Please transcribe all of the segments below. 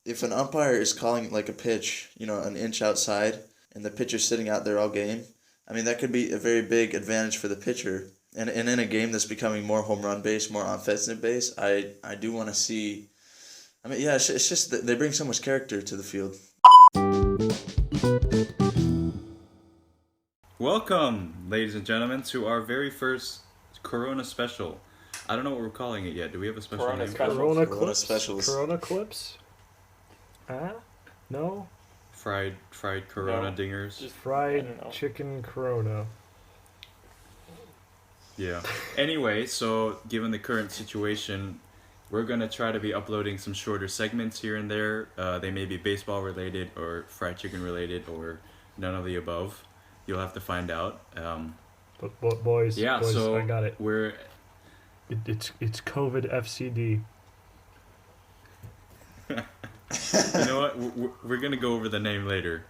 if an umpire is calling like a pitch, an inch outside, and the pitcher's sitting out there all game, I mean, that could be a very big advantage for the pitcher. And in a game that's becoming more home run based, more offensive based, I do want to see. I mean, yeah, it's just that they bring so much character to the field. Welcome, ladies and gentlemen, to our very first Corona special. I don't know what we're calling it yet. Do we have a special Corona name? special. Corona specials. Corona clips? No? Fried Corona No. dingers. Just- I Fried don't know. chicken Corona. Yeah. Anyway, so given the current situation, we're going to try to be uploading some shorter segments here and there. They may be baseball related or fried chicken related or none of the above. You'll have to find out. But boys, Yeah, boys, so I got it. It's COVID FCD. You know what? We're going to go over the name later.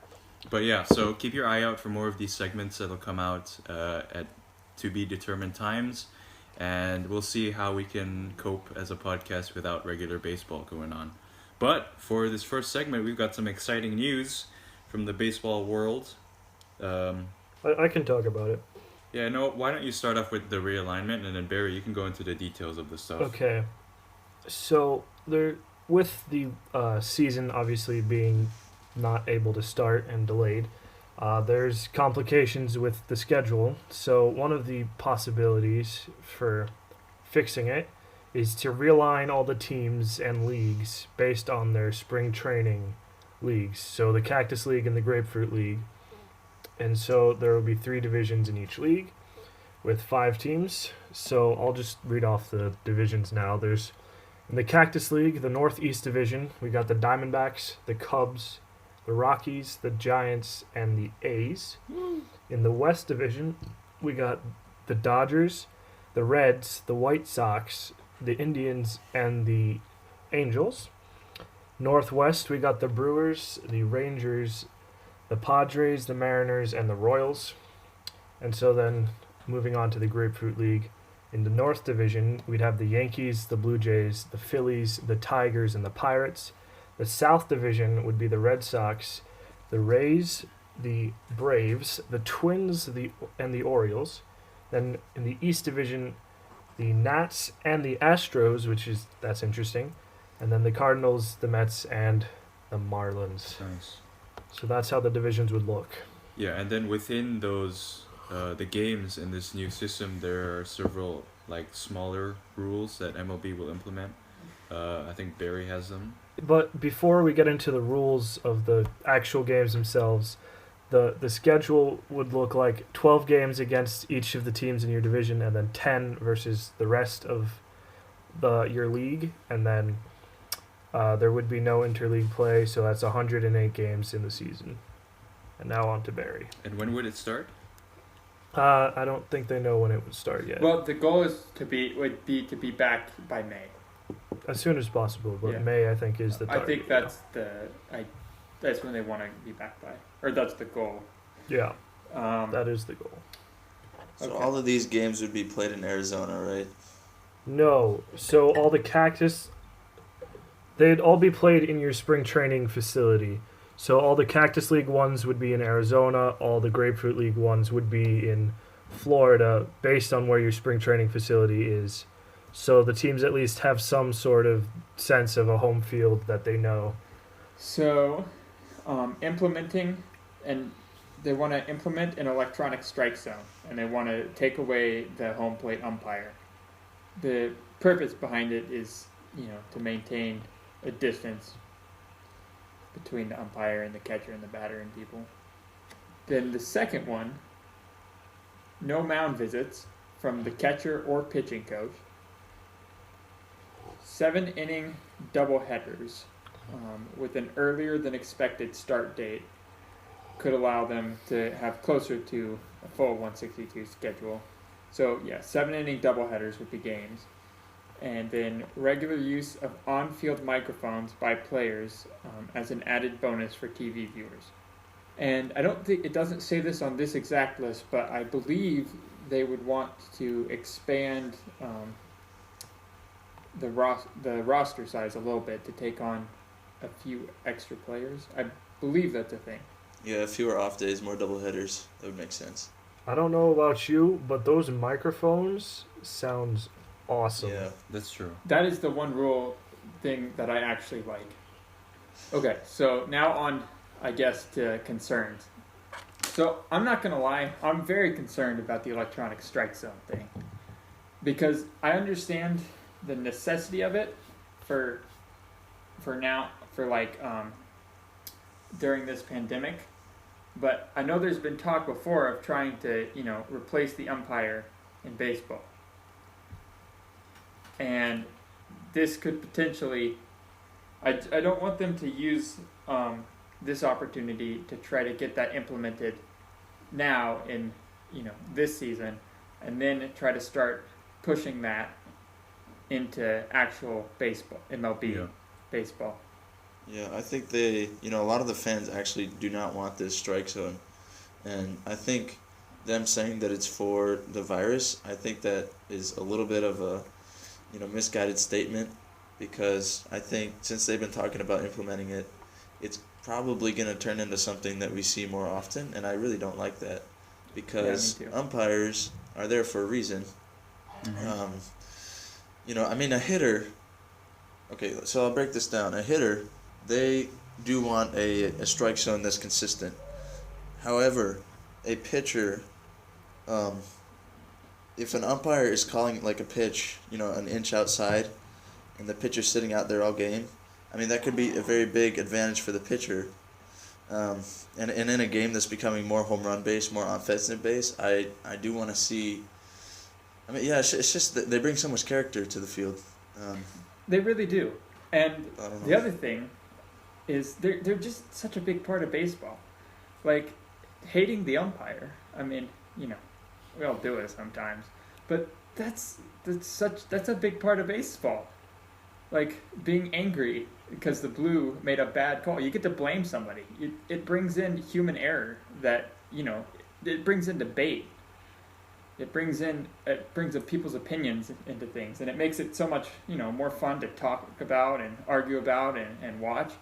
But yeah, so keep your eye out for more of these segments that'll come out at to be determined times. And we'll see how we can cope as a podcast without regular baseball going on. But for this first segment, we've got some exciting news from the baseball world. I can talk about it. Yeah, no, why don't you start off with the realignment, and then Barry, you can go into the details of the stuff. Okay. So with the season obviously being not able to start and delayed, there's complications with the schedule. So one of the possibilities for fixing it is to realign all the teams and leagues based on their spring training leagues. So the Cactus League and the Grapefruit League. And so there will be 3 divisions in each league with 5 teams. So I'll just read off the divisions now. There's in the Cactus League, the Northeast Division, we got the Diamondbacks, the Cubs, the Rockies, the Giants, and the A's. In the West Division, we got the Dodgers, the Reds, the White Sox, the Indians, and the Angels. Northwest, we got the Brewers, the Rangers, the Padres, the Mariners, and the Royals. And so then, moving on to the Grapefruit League, in the North Division, we'd have the Yankees, the Blue Jays, the Phillies, the Tigers, and the Pirates. The South Division would be the Red Sox, the Rays, the Braves, the Twins, and the Orioles. Then in the East Division, the Nats and the Astros, that's interesting. And then the Cardinals, the Mets, and the Marlins. Nice. So that's how the divisions would look. Yeah, and then within those, the games in this new system, there are several smaller rules that MLB will implement. I think Barry has them. But before we get into the rules of the actual games themselves, the schedule would look like 12 games against each of the teams in your division, and then 10 versus the rest of your league, and then there would be no interleague play, so that's 108 games in the season. And now on to Barry. And when would it start? I don't think they know when it would start yet. Well, the goal would be to be back by May. As soon as possible, but Yeah. May I think is the I target. think that's when they want to be back by, or that's the goal. Yeah, Um, that is the goal. So Okay. all of these games would be played in Arizona, right? No, so all the Cactus, they'd all be played in your spring training facility. So all the Cactus League ones would be in Arizona, all the Grapefruit League ones would be in Florida, based on where your spring training facility is. So the teams at least have some sort of sense of a home field that they know. So, implementing, and they want to implement an electronic strike zone, and they want to take away the home plate umpire. The purpose behind it is, to maintain a distance between the umpire and the catcher and the batter and people. Then the second one, no mound visits from the catcher or pitching coach. 7-inning doubleheaders with an earlier than expected start date could allow them to have closer to a full 162 schedule. So yeah, 7-inning doubleheaders with the games. And then regular use of on-field microphones by players as an added bonus for TV viewers. And I don't think, it doesn't say this on this exact list, but I believe they would want to expand the roster size a little bit to take on a few extra players. I believe that's a thing. Yeah, fewer off days, more double headers. That would make sense. I don't know about you, but those microphones sounds awesome. Yeah. That's true. That is the one rule thing that I actually like. Okay, so now on, I guess, to concerns. So I'm not gonna lie, I'm very concerned about the electronic strike zone thing because I understand the necessity of it for now for during this pandemic, but I know there's been talk before of trying to replace the umpire in baseball, and this could potentially. I don't want them to use this opportunity to try to get that implemented now in this season, and then try to start pushing that into actual baseball, MLB baseball. Yeah, I think a lot of the fans actually do not want this strike zone. And I think them saying that it's for the virus, I think that is a little bit of a, misguided statement because I think since they've been talking about implementing it, it's probably going to turn into something that we see more often, and I really don't like that because umpires are there for a reason. Mm-hmm. A hitter, okay, so I'll break this down. A hitter, they do want a strike zone that's consistent. However, a pitcher, if an umpire is calling like a pitch, an inch outside, and the pitcher's sitting out there all game, that could be a very big advantage for the pitcher. And in a game that's becoming more home run based, more offensive based, I do want to see. It's just that they bring so much character to the field. They really do. And I don't know. the other thing is they're just such a big part of baseball. Like, hating the umpire. We all do it sometimes, but that's a big part of baseball. Like, being angry because the blue made a bad call. You get to blame somebody. It brings in human error that, it brings in debate. It brings up people's opinions into things, and it makes it so much, more fun to talk about and argue about and watch.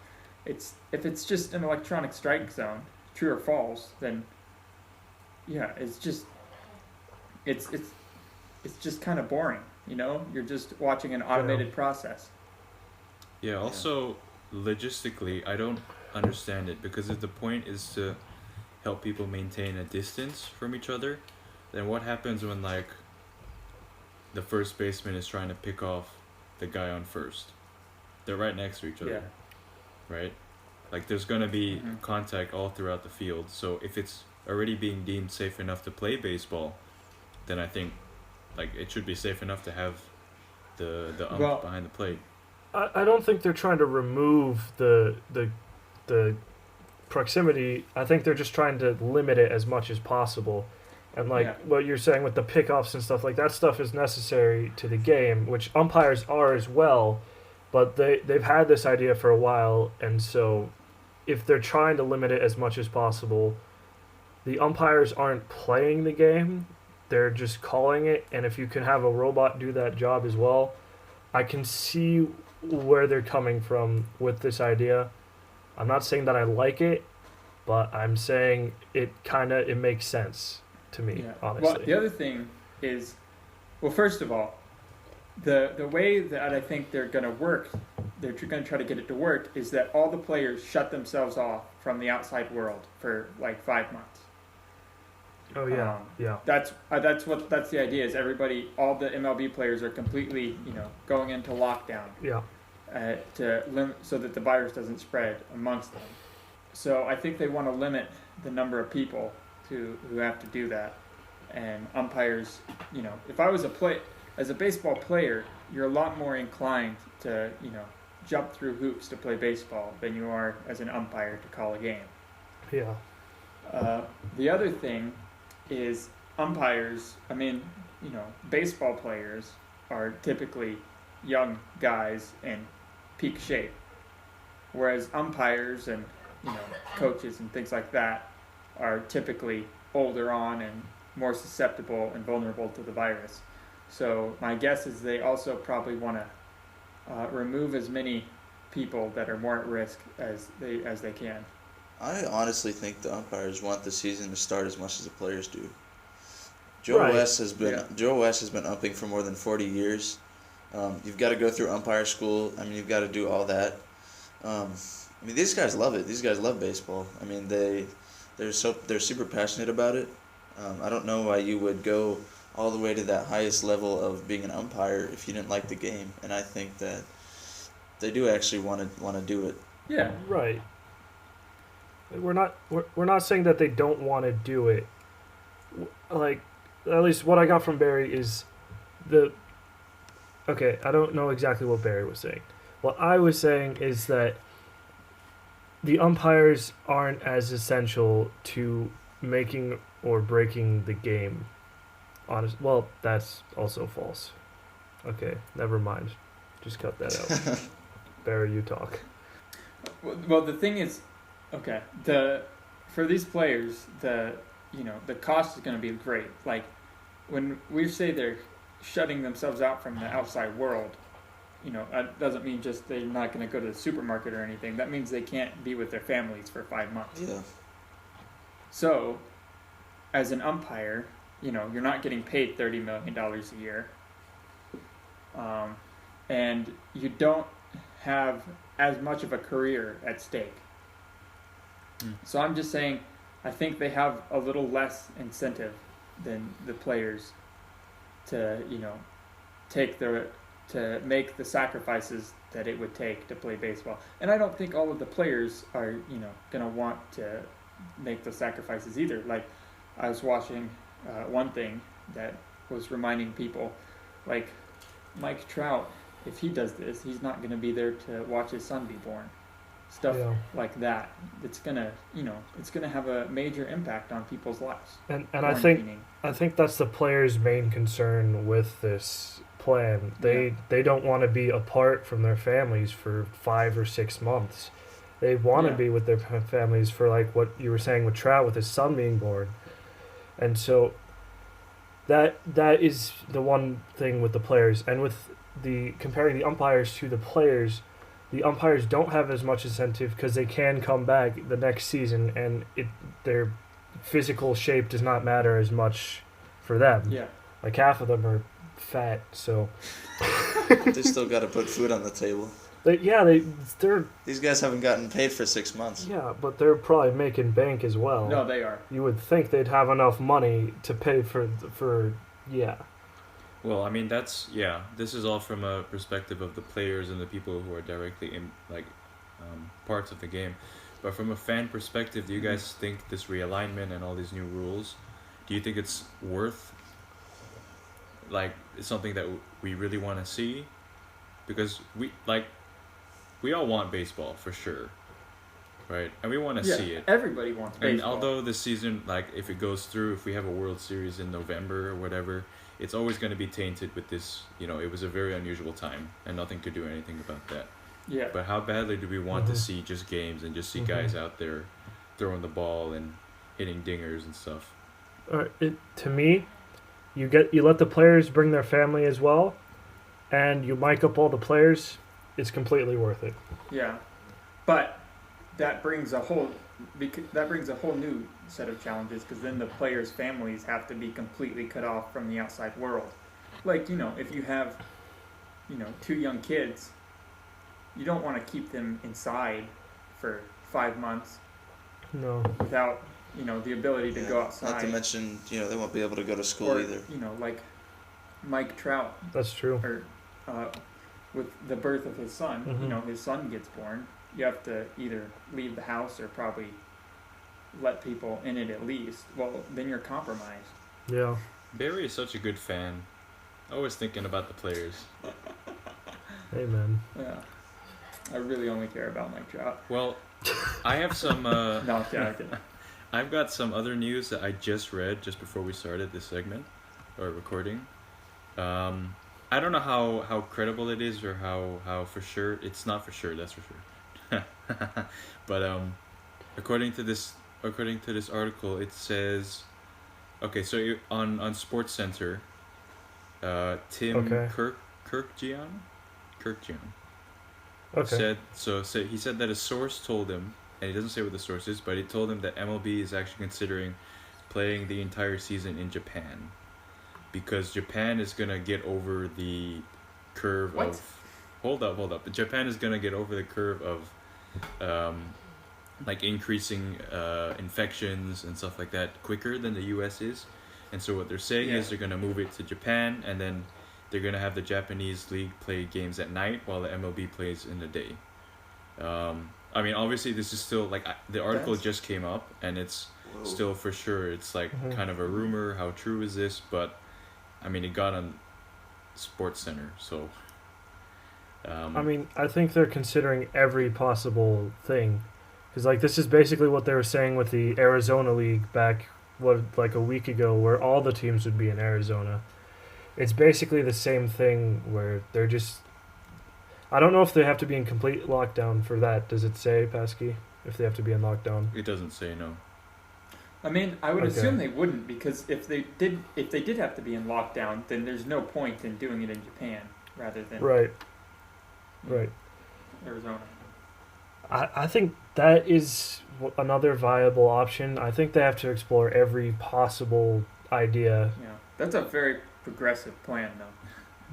If it's just an electronic strike zone, true or false, then it's just kind of boring. You're just watching an automated process. Yeah, also, logistically, I don't understand it because if the point is to help people maintain a distance from each other, then what happens when, the first baseman is trying to pick off the guy on first? They're right next to each other, right? There's going to be contact all throughout the field. So if it's already being deemed safe enough to play baseball, then I think, it should be safe enough to have the ump behind the plate. I don't think they're trying to remove the proximity. I think they're just trying to limit it as much as possible. And what you're saying with the pickoffs and stuff, that stuff is necessary to the game, which umpires are as well. But they've had this idea for a while, and so if they're trying to limit it as much as possible, the umpires aren't playing the game. They're just calling it, and if you can have a robot do that job as well, I can see where they're coming from with this idea. I'm not saying that I like it, but I'm saying it makes sense to me, honestly. Well, the other thing is, first of all, the way that I think they're going to work, they're going to try to get it to work, is that all the players shut themselves off from the outside world for 5 months. Oh yeah, That's the idea. Is all the MLB players are completely, going into lockdown. Yeah. So that the virus doesn't spread amongst them. So I think they want to limit the number of people who have to do that. And umpires, if I was as a baseball player, you're a lot more inclined to, jump through hoops to play baseball than you are as an umpire to call a game. Yeah. The other thing is umpires, baseball players are typically young guys in peak shape, whereas umpires and coaches and things like that are typically older on and more susceptible and vulnerable to the virus. So my guess is they also probably want to remove as many people that are more at risk as they can. I honestly think the umpires want the season to start as much as the players do. Joe Right. West has been Yeah. Joe West has been umping for more than 40 years. You've got to go through umpire school. I mean, you've got to do all that. I mean, these guys love it. These guys love baseball. I mean, they're super passionate about it. I don't know why you would go all the way to that highest level of being an umpire if you didn't like the game. And I think that they do actually want to do it. Yeah. Right. We're not saying that they don't want to do it. Like, at least what I got from Barry is okay, I don't know exactly what Barry was saying. What I was saying is that the umpires aren't as essential to making or breaking the game. Well, that's also false. Okay, never mind. Just cut that out. Barry, you talk. Well, the thing is, okay, for these players, the cost is going to be great. Like, when we say they're shutting themselves out from the outside world, that doesn't mean just they're not going to go to the supermarket or anything. That means they can't be with their families for 5 months. Yeah. So, as an umpire, you're not getting paid $30 million a year. And you don't have as much of a career at stake. So I'm just saying, I think they have a little less incentive than the players to, to make the sacrifices that it would take to play baseball. And I don't think all of the players are, going to want to make those sacrifices either. Like, I was watching one thing that was reminding people, like, Mike Trout, if he does this, he's not going to be there to watch his son be born. Stuff like that. It's gonna, it's gonna have a major impact on people's lives. And I think that's the players' main concern with this plan. They don't want to be apart from their families for 5 or 6 months. They want to be with their families for, like what you were saying with Trout, with his son being born. And so that is the one thing with the players. And with comparing the umpires to the players, the umpires don't have as much incentive because they can come back the next season and their physical shape does not matter as much for them. Yeah. Like, half of them are fat, so They still got to put food on the table. they're These guys haven't gotten paid for 6 months. yeah, but they're probably making bank as well. No, they are. You would think they'd have enough money to pay for yeah. Well, I mean, this is all from a perspective of the players and the people who are directly in, parts of the game. But from a fan perspective, do you guys think this realignment and all these new rules, do you think it's worth, it's something that we really want to see? Because we all want baseball for sure, right? And we want to see it. Everybody wants baseball. And although this season, if it goes through, if we have a World Series in November or whatever, it's always going to be tainted with this, it was a very unusual time and nothing to do anything about that. Yeah. But how badly do we want to see just games and just see guys out there throwing the ball and hitting dingers and stuff? To me, you let the players bring their family as well, and you mic up all the players. It's completely worth it. Yeah, but that brings a whole new set of challenges, because then the players' families have to be completely cut off from the outside world. Like, if you have 2 young kids, you don't want to keep them inside for 5 months. No. Without the ability to go outside. Not to mention, they won't be able to go to school either. Like Mike Trout. That's true. Or with the birth of his son, his son gets born. You have to either leave the house or probably let people in it at least. Well, then you're compromised. Yeah. Barry is such a good fan. Always thinking about the players. Hey, man. Yeah. I really only care about Mike Trout. Well, I have some... No, yeah, I've got some other news that I just read just before we started this segment, or recording. I don't know how credible it is or how for sure. It's not for sure, that's for sure. But according to this article, it says, okay, so on Sports Center, Tim Kirkjian, Okay. He said that a source told him, and he doesn't say what the source is, but he told him that MLB is actually considering playing the entire season in Japan because Japan is gonna get over the curve What? of. Hold up. Japan is gonna get over the curve of, like increasing infections and stuff like that quicker than the U.S. is, and so what they're saying is they're gonna move it to Japan, and then they're gonna have the Japanese league play games at night while the MLB plays in the day. I mean, obviously, this is still like the article just came up, and it's still for sure. It's like kind of a rumor. How true is this? But I mean, it got on Sports Center, so. I mean, I think they're considering every possible thing, because like this is basically what they were saying with the Arizona League back like a week ago, where all the teams would be in Arizona. It's basically the same thing where they're just. I don't know if they have to be in complete lockdown for that. Does it say, Pasky, if they have to be in lockdown? It doesn't say no. I mean, I would Okay. assume they wouldn't, because if they did have to be in lockdown, then there's no point in doing it in Japan rather than Right. Right. Arizona. I think that is another viable option. I think they have to explore every possible idea. Yeah, that's a very progressive plan, though.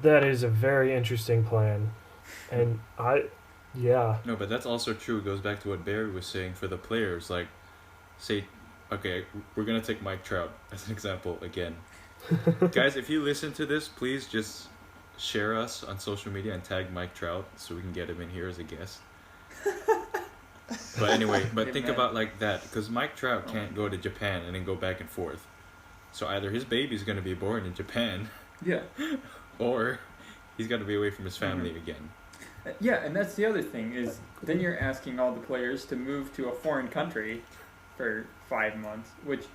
That is a very interesting plan. And yeah. No, but that's also true. It goes back to what Barry was saying for the players. Like, say, okay, we're going to take Mike Trout as an example again. Guys, if you listen to this, please just share us on social media and tag Mike Trout so we can get him in here as a guest. But anyway, think about like that, because Mike Trout can't go to Japan and then go back and forth. So either his baby's going to be born in Japan, Yeah. or he's got to be away from his family again. Yeah, and that's the other thing is then you're asking all the players to move to a foreign country for 5 months, which,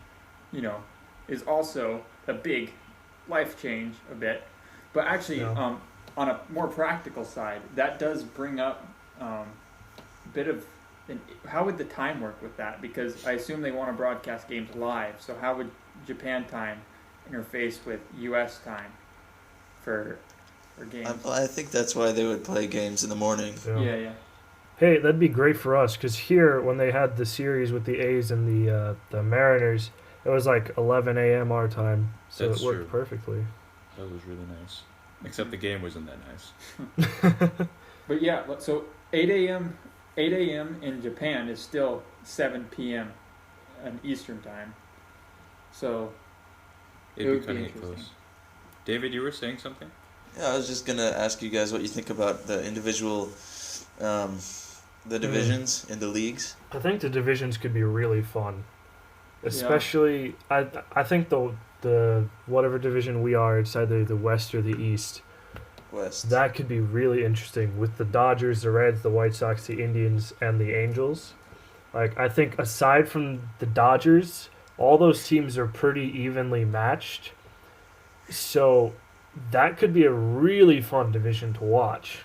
you know, is also a big life change a bit. But actually, Yeah. On a more practical side, that does bring up a bit of how would the time work with that? Because I assume they want to broadcast games live. So how would Japan time interface with U.S. time for games? I think that's why they would play games in the morning. Yeah. Hey, that'd be great for us, because here, when they had the series with the A's and the Mariners, it was like 11 a.m. our time, so That's it worked true. perfectly. That was really nice. Except the game wasn't that nice. But yeah, so 8 a.m. in Japan is still 7 p.m. in Eastern time. So It It'd would be be cutting it interesting. close. David, you were saying something? Yeah, I was just gonna ask you guys what you think about the individual, the divisions in the leagues. I think the divisions could be really fun, especially I think the whatever division we are, it's either the West or the East. West. That could be really interesting with the Dodgers, the Reds, the White Sox, the Indians, and the Angels. Like, I think aside from the Dodgers, all those teams are pretty evenly matched. So that could be a really fun division to watch.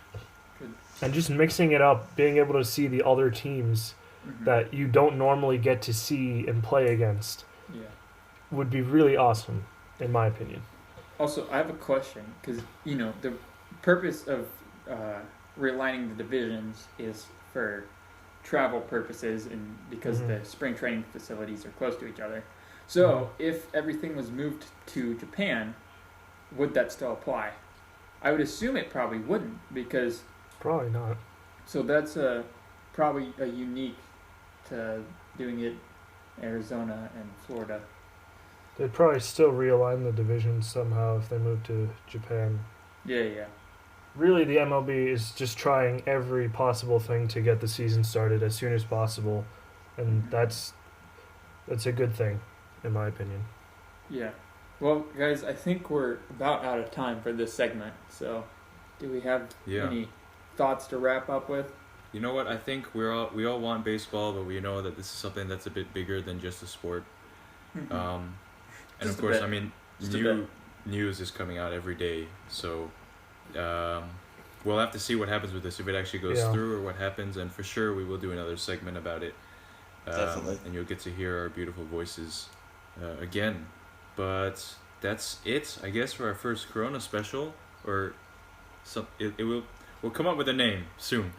Good. And just mixing it up, being able to see the other teams that you don't normally get to see and play against Yeah. would be really awesome, in my opinion. Also, I have a question because the purpose of realigning the divisions is for travel purposes and because Mhm. the spring training facilities are close to each other. So, if everything was moved to Japan, would that still apply? I would assume it probably wouldn't because Probably not. so that's probably a unique to doing it Arizona and Florida. They'd probably still realign the divisions somehow if they moved to Japan. Yeah. Really, the MLB is just trying every possible thing to get the season started as soon as possible, and that's a good thing, in my opinion. Yeah. Well, guys, I think we're about out of time for this segment. So, do we have any thoughts to wrap up with? You know what? I think we all want baseball, but we know that this is something that's a bit bigger than just a sport. And Just of a course, bit. I mean, Just a new news is coming out every day, so we'll have to see what happens with this, if it actually goes Yeah. through or what happens, and for sure we will do another segment about it. Definitely. And you'll get to hear our beautiful voices again. But that's it, I guess, for our first Corona special, or some. We'll come up with a name soon.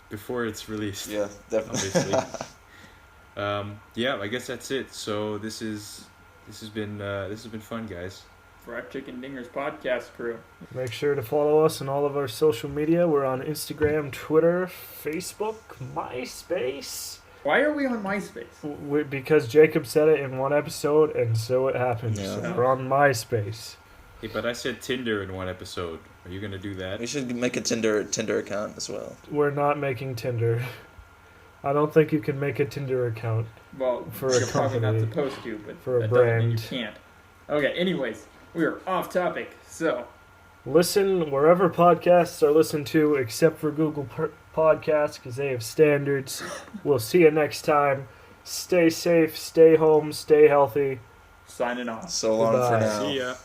before it's released. Yeah, definitely. Obviously. Yeah, I guess that's it. So this has been fun, guys. Fried Chicken Dingers podcast crew. Make sure to follow us on all of our social media. We're on Instagram, Twitter, Facebook, MySpace. Why are we on MySpace? Because Jacob said it in one episode, and so it happened. Yeah. So we're on MySpace. Hey, but I said Tinder in one episode. Are you gonna do that? We should make a Tinder account as well. We're not making Tinder. I don't think you can make a Tinder account. Well, For a you're probably not company, supposed to, but for a that doesn't mean you brand. can't. Okay, anyways, we are off topic. So, Listen wherever podcasts are listened to, except for Google Podcasts, because they have standards. We'll see you next time. Stay safe, stay home, stay healthy. signing off. So long for Goodbye. now. See ya.